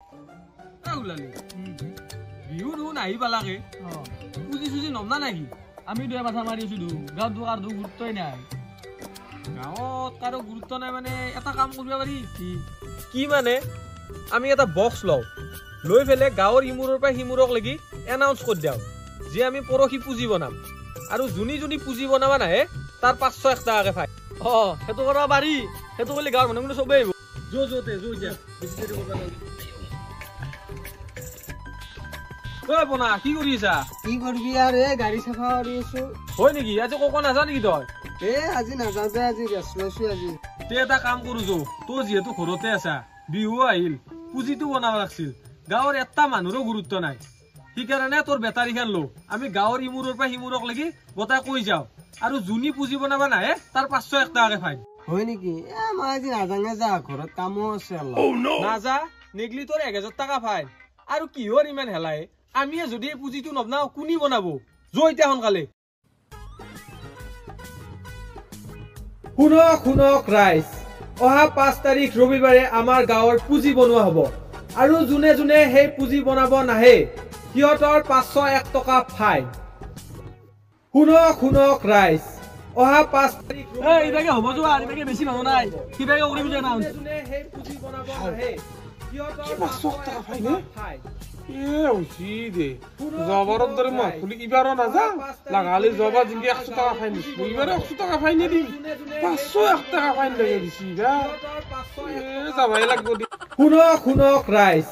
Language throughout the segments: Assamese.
ওলালি বিহু দেখোন আহি পালাকে পুজি চুজি নমনা নাকি আমি দুয়ে মাথা মাৰি আছো গাঁৱত কাৰো গুৰুত্বই নাই গাঁৱত কাৰো গুৰুত্ব নাই মানে এটা কাম কৰিব পাৰি কি মানে আমি এটা বক্স লওঁ লৈ পেলাই গাঁৱৰ ইমূৰৰ পৰা সিমূৰক লাগি এনাউন্স কৰি দিওঁ যে আমি পৰহি পুজি বনাম আৰু যোনী পুজি বনাবা নাহে তাৰ 501 টকাকে পায় সেইটো কৰিব পাৰি সেইটো কৰিলে গাঁৱৰ মানুহখিনি চবেই আহিব য'তে এতিয়া বনা কি কৰি আছা কি কৰবি আৰ এ গাড়ি সাফা কৰি আছো হয় নেকি আজি কক নাজা নেকি তই আজি নাযাওঁতে আজি ৰেষ্ট লৈছো আজি তে এটা কাম কৰো যো তই যিহেতু ঘৰতে আছা বিহু আহিল পুজিটো বনাব লাগছিল গাঁৱৰ এটা মানুহৰো গুৰুত্ব নাই সেইকাৰণে তোৰ বেটাৰী খান লো আমি গাঁৱৰ ইমূৰৰ পৰা সিমূৰক লাগি গোটাই কৈ যাওঁ আৰু যোনী পুজি বনাবা নাহে তাৰ 501 টকাকে ফাইন হয় নেকি মই আজি নাজাঙে যা ঘৰত কামো আছে অলপ নাজা নেগলি তোৰ 1000 টকা ফাইন আৰু কিহৰ ইমান হেলাই আমি যদি এই পুজিটো নবনাও কোনি বনাব যো এতিয়া সোনকালে শুনক ৰাইজ অহা 5 তাৰিখ ৰবিবাৰে আমাৰ গাঁৱৰ পুজি বনোৱা হ'ব আৰু যোনে সেই পুজি বনাব নাহে সিহঁতৰ 501 টকা ফাইন শুনক ৰাইজ অহা 5 তাৰিখ ইভাগে হ'ব যোৱা ইভাগে বেছি মানুহ নাই কিবাকে কৰি বুজা না যোনে সেই পুজি বনাব নাহে সিহঁতৰ 501 টকা ফাইন ওচি দে জবৰত দৰে মই খুলি ইবাৰো নাযা লাগালি জবা জিংকে 100 টকা ফাইন দিছি ইবাৰো 100 টকা ফাইন দিম 501 টকা ফাইন লাগে দিছি যাবাই লাগব দি শুনক ৰাইজ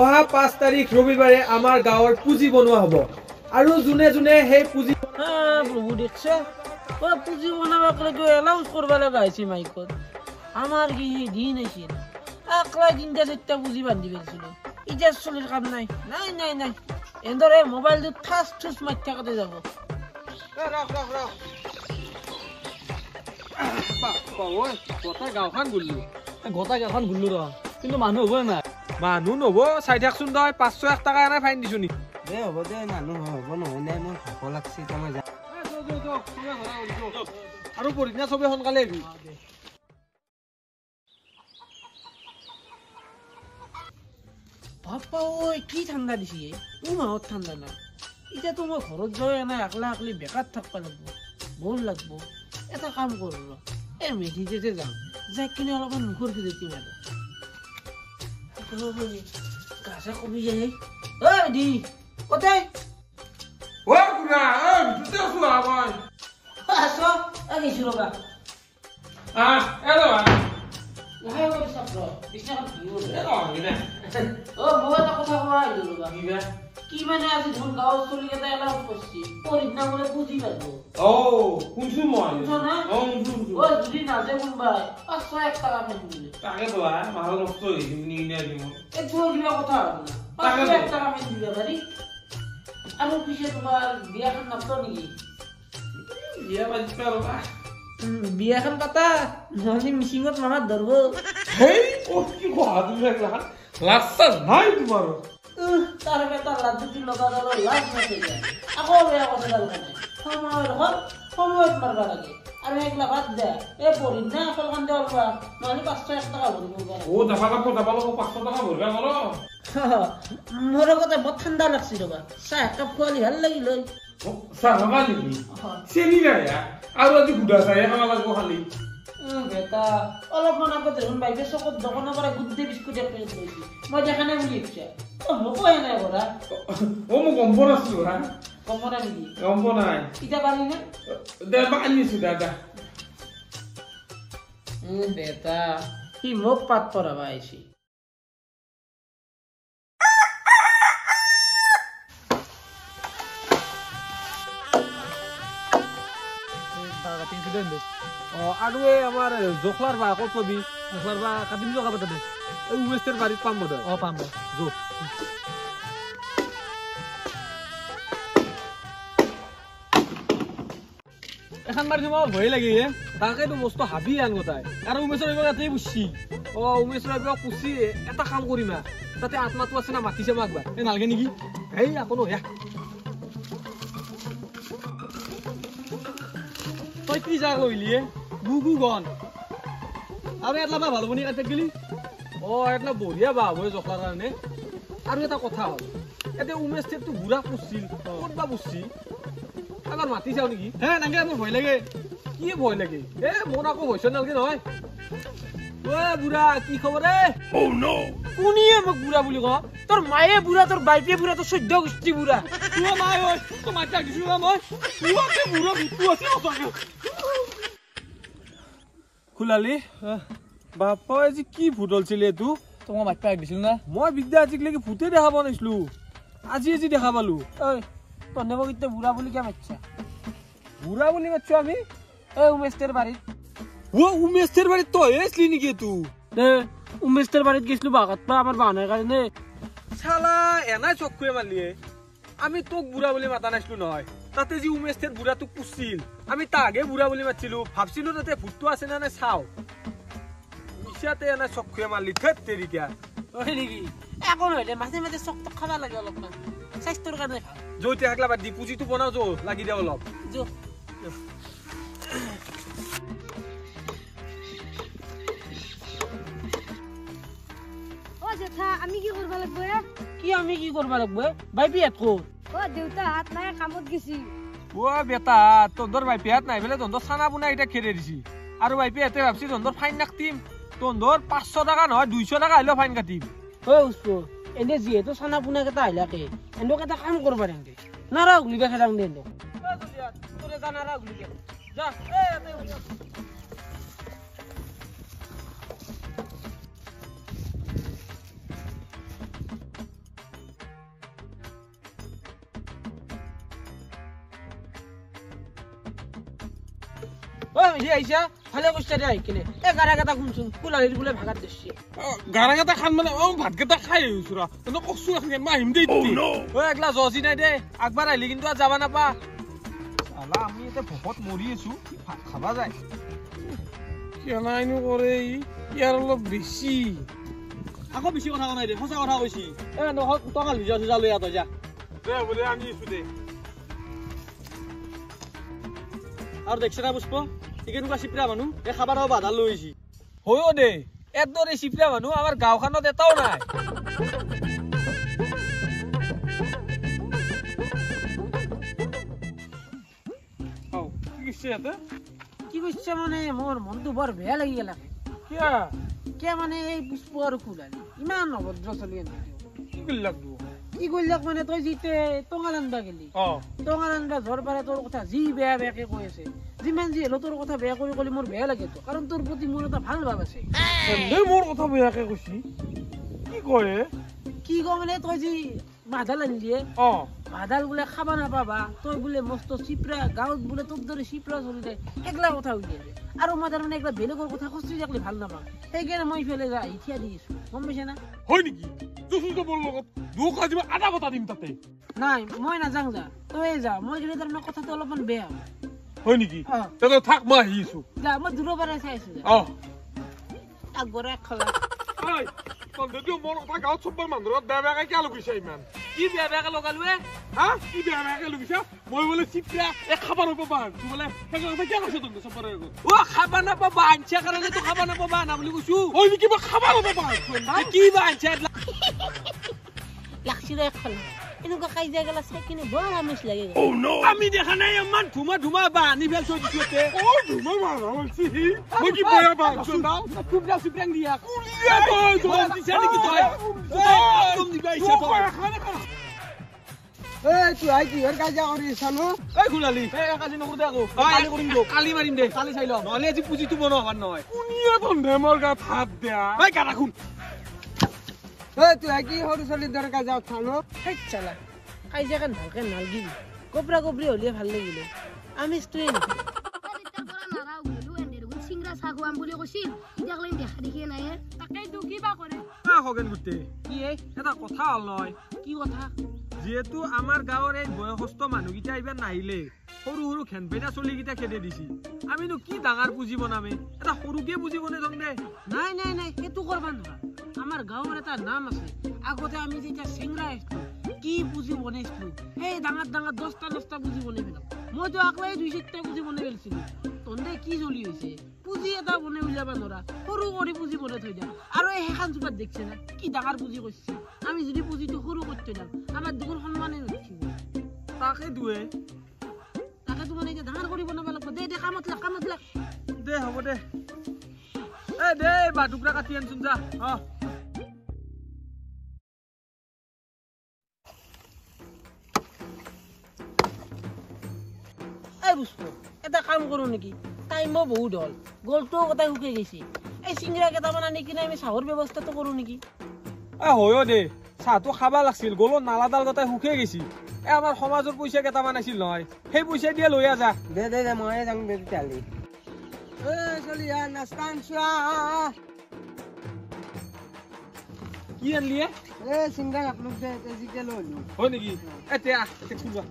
অহা 5 তাৰিখ ৰবিবাৰে আমাৰ গাঁৱৰ পুজি বনোৱা হ'ব আৰু যোনে সেই পুজি প্ৰভু দেখছে পুজি বনাবাক লাগে এলাউন্স কৰিব লগা হৈছে মাইকত আমাৰ কি দিন আছিল আকলা তিনটা চারটা পুজি বান্ধি পেয়েছিল ইটা চলির কাম নাই এন্দরে মোবাইলটো ঠাস ঠুস মারি থাকাতে যাব গাঁওখন গুল্লো গোটা গাঁওখন ঘূৰিলো ৰ কিন্তু মানুহ হ'ব নাই মানুহ নব চাই থাকচোন তই 501 টকা এনে ফাইন দিছো নি দে হ'ব দে মানুহ হ'ব নহয় নাই মোৰ ভাব লাগছি তই যা আৰু পৰদিনা চবে সোনকালে আহিবি বাপ্পা ওই কি ঠান্ডা দিছি মাহত ঠান্ডা না এটা তো মই ঘৰত যাই না একলা একলি বেকাৰ থাকবা লাগবো বৰ লাগবো এটা কাম কৰো ৰ মেধিতে যাম যাই কিনে অলপমান মুখৰ খেতি মাৰো গাছা কবি যায় মেধি কতে ও কুনা ভিতৰতে আছো মই আছ আহিছো ৰবা এলো লাহে কৰি চাপ ৰ বিছনাখন ভিউ এলো নে মই এটা কথা কোৱা আহিলো ৰবা কি মানে আজি ধন গাঁৱত চলি কেইটা এলাউন্স কৰিছি পৰদিনা বোলে পুজি পাব শুনছো মই যদি নাজে কোনবাই 501 টকা ফাইন দিলে তাকে তো মাহৰ নষ্ট হৈ দিমনি ইনে দিম এইটো কিবা কথা হ'ল না 501 টকা ফাইন দিলে পাৰি আৰু পিছে তোমাৰ বিয়াখন নাপাত নেকি বিয়া পাতিছ ৰবা বিয়াখন পাতা নহলে মিচিঙত মামাত ধৰব হেই কি কোৱা তুমি একলা লাস্তা নাই তোমাৰ তাৰ বেটা লাজুতি লগা দল লাজ নাছে আকৌ বেয়া কথা ডাল কানে সময়ত মাৰবা লাগে আৰু একলা বাদ দে পঢ়িনা আচল কান্দে অলবা নহলে 501 টকা ভৰিব যাবা 500 টকা ভৰবা কৰ মোৰ কথা বহুত ঠাণ্ডা লাগছি ৰবা চাহ একাপ খোৱালি ভাল লাগিল চাহ খাবা নেকি চেনি নাই আৰু আজি গুড়া চাহে খাব লাগিব খালি বেটা অলপমান আগত দেখোন বাইকে চকত দোকানৰ পৰা গুড ডে বিস্কুট এক পেকেট লৈছি মই দেখা নাই বুলি ভাবিছা নকয় নাই কৰা মই গম পোৱা নাছিলো গম পোৱা নেকি গম পোৱা নাই ইটা পালি নে দে আনিছো দাদা বেটা সি মোক পাত পৰাবা আহিছি আৰু এই আমাৰ জখলাৰ বা ক'ত পাবি জখলাৰ বা কাটিম যোৱা কাপে তাতে এই উমেশৰ বাৰীত পাম বোধ পাম যো এখন বাৰী মই ভয়ে লাগি তাকেতো বস্তু হাবি আন গোটাই আৰু উমেশৰ এইবাৰ তাতেই পুষছি উমেশৰ এইবাৰ পুষছি এটা কাম কৰিম তাতে আত্মাটো আছে না মাতিছে মই একবাৰ নালাগে নেকি এই আকৌ নহয়া তই কি যা কইলি গু গন আৰু এটলা বা ভালো বনি কাটে গলি এটা বঢ়িয়া বাহ হয় জখলাৰ কাৰণে আৰু এটা কথা হ'ল এতিয়া উমেশ ঠেপটো বুঢ়া পুচ্ছিল ক'তবা পুচ্ছি এবাৰ মাতি চাওঁ নেকি হে নাংগে মোৰ ভয় লাগে কি ভয় লাগে মোৰ আকৌ ভয় নালাগে নহয় বুঢ়া কি খবৰ কোনিয়ে মোক বুঢ়া বুলি ক তোৰ মায়ে বুঢ়া তোৰ বাইকে বুঢ়া তোৰ 14 গোষ্ঠী বুঢ়া তুই নাই ঐ তো মাইটা দিছিলো না মই তুই বুঢ়া বিপু আছে সঁচাকে খুলালি বাপা আজি কি ভূত হলছিল এইটো তোমাক মাইটা দিছিলো না মই বিদ্যা আজিলৈকে ভূতে দেখা পোৱা নাছিলো আজি দেখা পালো ঐ তনে মোক এতিয়া বুঢ়া বুলি কিয় মাতছা বুঢ়া বুলি মাতছো আমি এই উমেশৰ বাৰীত উমেশৰ বাৰীত তই আছিলি নেকি এইটো দে উমেশৰ বাৰীত গৈছিলো বাগাত পা আমাৰ বাহানাৰ কাৰণে চালা এনাই চকুৱে মালিয়ে আমি তোক বুঢ়া বুলি মাতা নাছিলো নহয় তাতে যি উমেশৰ বুঢ়া তোক পুছিল আমি তাকে বুঢ়া বুলি মাতিছিলো ভাবছিলো তাতে ভূতটো আছে না নাই চাও মিছাতে এনাই চকুৱে মালি থেত তেৰিকা হয় নেকি একো নহয় দে মাজে মাজে চকটো খাব লাগে অলপমান স্বাস্থ্যৰ কাৰণে ভাল য'তে একলা বাদ দি পুঁজিটো বনাও যো লাগি দে অলপ যো জেঠা আমি কি করবা লাগবো কি আমি কি করবা লাগবো বাইপি এত কো দেউতা হাত নাই কামত গেছি বেটা তন্দর বাইপি হাত নাই ফেলে তন্দর চানা বুনা এটা খেৰে দিছি আৰু বাইপি হাতে ভাবছি তন্দর ফাইন কাটিম তন্দর 500 টাকা নহয় 200 টাকা হইলেও ফাইন কাটিম ও উস্কো এনে যিহেতু চানা বুনা কেটা আইলাকে এন্দক এটা কাম করবা দেন নারা গুলিবা খেলাং দেন তোরে জানারা গুলিবা যা আইসা ভালে কইছা রে আইকিনে এ গারাগাটা শুনছুন কুলালির বলে ভাগাত দিছি গাৰাকেইটা খান মানে ভাতকেইটা খাই আহিছো ৰা তই কচু এখন মাহিম দেই একলা জজি নাই দে আগবাৰ আহিলি কিন্তু আৰু যাবা নাপা চালা আমি এতিয়া ভোকত মৰি আছো ভাত খাবা যায় কেনাইনো কৰে ইয়াৰ অলপ বেছি আকৌ বেছি কথা কোৱা নাই দে সঁচা কথা কৈছি এ নহক টকা লিজা সুজা লৈ আত যা দে বোলে আনি আছো দে আৰু দেখছ না পুষ্প ইকেনুকা চিপৰা মানুহ এ খাবাৰ বাধা লৈ আহিছি হয়ো দে একদৰে চিপৰা মানুহ আমাৰ গাঁওখনত এটাও নাই কি কইছে মানে মোৰ মনটো বৰ বেয়া লাগি গেল কিয়া কে মানে এই পুষ্প আৰু কুলালি ইমান অভদ্ৰ চলি আছে কি লাগব কি কইলাক মানে তই জিতে টঙা আনবা গেলি টঙা আনবা ঝৰ পাৰে তোৰ কথা যি বেয়া বেয়াকে কৈ আছে যিমান যি হলো তোৰ কথা বেয়া কৰি কলি মোৰ বেয়া লাগে তো কাৰণ তোৰ প্ৰতি মোৰ এটা ভাল ভাব আছে মোৰ কথা বেয়াকে কৈছি কি কয় কি ক মানে তই যি মাধাল আনলিয়ে মাধাল বোলে খাবা নাপাবা তই বোলে মস্ত চিপৰা গাঁৱত বোলে তোৰ দৰে চিপৰা চলি যায় একলা কথা উলিয়াই দে আৰু মই তাৰমানে একলা বেলেগৰ কথা খচি যাকলি ভাল নাপাওঁ সেইকাৰণে মই ইফালে যা ইঠিয়া দি আছো গম পাইছা না হয় নেকি মোৰ লগত দুখ আজি আধা বটা দিম তাতে নাই মই নাযাওঁ যা তই যা মই কিন্তু তাৰমানে কথাটো অলপমান বেয়া হয় নেকি তই থাক মই আহিছো যা মই দূৰৰ পৰা চাই আছো যা আগবঢ়া খালা যদিও মোৰ কথা গাঁৱত চবৰ মানুহৰ বেয়া বেয়াকে কিয় লগাইছা ইমান কি বেয়া বেয়াকে লগালোৱে কি বেয়া বেয়াকে লগাইছা মই বোলে চিপৰা খাব নাপাবা তোৰ বোলে সেই কথা কিয় কৈছ তই চবৰে আগত খাবা নাপাবা আনছা কাৰণে তো খাবা নাপাবা না বুলি কৈছো হয় নেকি মই খাব নাপাবা কি বা আনছা লাগছি রে খালা এনেকুৱা কাজিয়া গেলা চাই কিনে বৰ আমেজ লাগে আমি দেখা নাই ইমান ধুমা ধুমা বা আনি ফেল থৈ দিছো তে ধুমা মাৰা হৈছে মই কি বেয়া পাইছো খুব যাও চিপৰাং দিয়া কুলিয়া তই দিছা নেকি তই একদম দিবা ইচ্ছা তই তুই আই কি হৰ কাজিয়া কৰি আছানো এই খুলালি কাজি নকৰো দে আকৌ কালি কৰিম দে কালি মাৰিম দে কালি চাই লওঁ নহলে আজি পুঁজিটো বনোৱা হোৱাৰ নহয় কুলিয়া বন্ধে মোৰ গাত হাত দিয়া গাড়া খুন তুই আই কি সৰু ছোৱালীৰ দৰে কাজিয়া উঠানো হেই চালা কাজিয়া কান ভালকে নালগিবি কপৰা কপৰি হলিয়ে ভাল লাগিলে আমেজটোৱে নাপায় চিংৰা চাহ খুৱাম বুলি কৈছিল এতিয়াকলে দেখা দেখিয়ে নাই তাকেইতো কিবা কৰে খগেন গুটে কি এটা কথা হল নহয় কি কথা যেহেতু আমাৰ গাঁৱৰ এই বয়সস্থ মানুহকেইটা এইবাৰ নাহিলে সৰু সৰু খেনপেনা চলিকেইটা খেদে দিছি আমিনো কি ডাঙৰ পুঁজি বনামে এটা সৰুকে পুঁজি বনাই থম দে নাই নাই নাই সেইটো কৰবা নোৱাৰা আমাৰ গাঁৱৰ এটা নাম আছে আগতে আমি যেতিয়া চেংৰা আছিলো কি পুঁজি বনাইছিলো এই ডাঙৰ ডাঙৰ 10টা 10টা পুঁজি বনাই পেলাম মইতো আকলাই 2-4টা পুঁজি বনাই পেলাইছিলো তন্দে কি চলি হৈছে পুঁজি এটা বনাই উলিয়াব নৰা সৰু কৰি পুঁজি বনাই থৈ যাম আৰু এই সেইখন চোপাত দেখছে না কি ডাঙৰ পুঁজি কৰিছে আমি যদি পুঁজিটো সৰু কৰি থৈ যাম আমাৰ দুগুণ সন্মানে নুঠিব তাকে দুৱে তাকে তোমাৰ এতিয়া ডাঙৰ কৰি বনাব লাগিব দে কামত লাগ দে হ'ব দে দে বাটুকৰা কাটি আনচোন যা এই বুঝতো এটা কাম কৰো নেকি টাইমো বহুত হ'ল গলটোও গোটাই শুকাই গৈছে এই চিংৰা কেইটামান আনি কিনে আমি চাহৰ ব্যৱস্থাটো কৰো নেকি হয় দে চাহটো খাবা লাগছিল গলত নালাডাল গোটাই শুকিয়ে গেছি আমাৰ সমাজৰ পইচা কেইটামান আছিল নহয় সেই পইচা দিয়ে লৈ যা দে মই যাম দে তেতিয়াহ'লে চলি নাস্তা আনছো কি আনলি চিংৰা আপোনাক দে কেজিকে লৈ আহিলো হয় নেকি এতিয়া খুলবা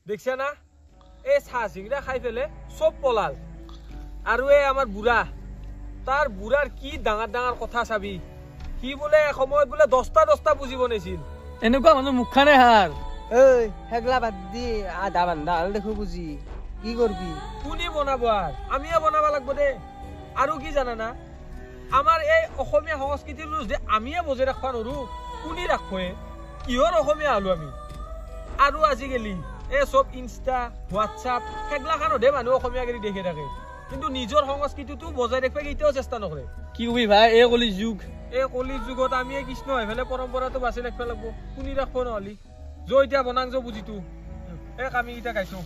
দেখছে না এই চাহ চিংৰা খাই ফেলে চব পলাল আৰু এই আমাৰ বুঢ়া তাৰ বুঢ়াৰ কি ডাঙৰ ডাঙৰ কথা চাবি সি বোলে সময়ত বোলে 10টা বুজি বনাইছিল এনেকুৱা মানুহ মুখখানে হার সেগলা বাদ দি আধা বান্ধা হল দেখো বুজি কি করবি কোনে বনাব আর আমিয়ে বনাব লাগব দে আৰু কি জানা না আমাৰ এই অসমীয়া সংস্কৃতিৰ যে আমিয়ে বজাই ৰাখবা নৰো কোনে ৰাখবে কিহৰ অসমীয়া হলো আমি আৰু আজিকালি এই সব ইনষ্টা হোৱাটছআপ সেগলা খানতে মানুহ অসমীয়া গেৰি দেখে থাকে কিন্তু নিজৰ সংস্কৃতিটো বজাই ৰাখিব কেতিয়াও চেষ্টা নকৰে কি কবি ভাই এই কলি যুগ এই কলি যুগত আমি কৃষ্ণ হৈ ফেলে পৰম্পৰাটো বাচি ৰাখিব লাগিব কোনে ৰাখব নহলি এতিয়া বনাং বুজিটো এই কামি কেইটা গাইছো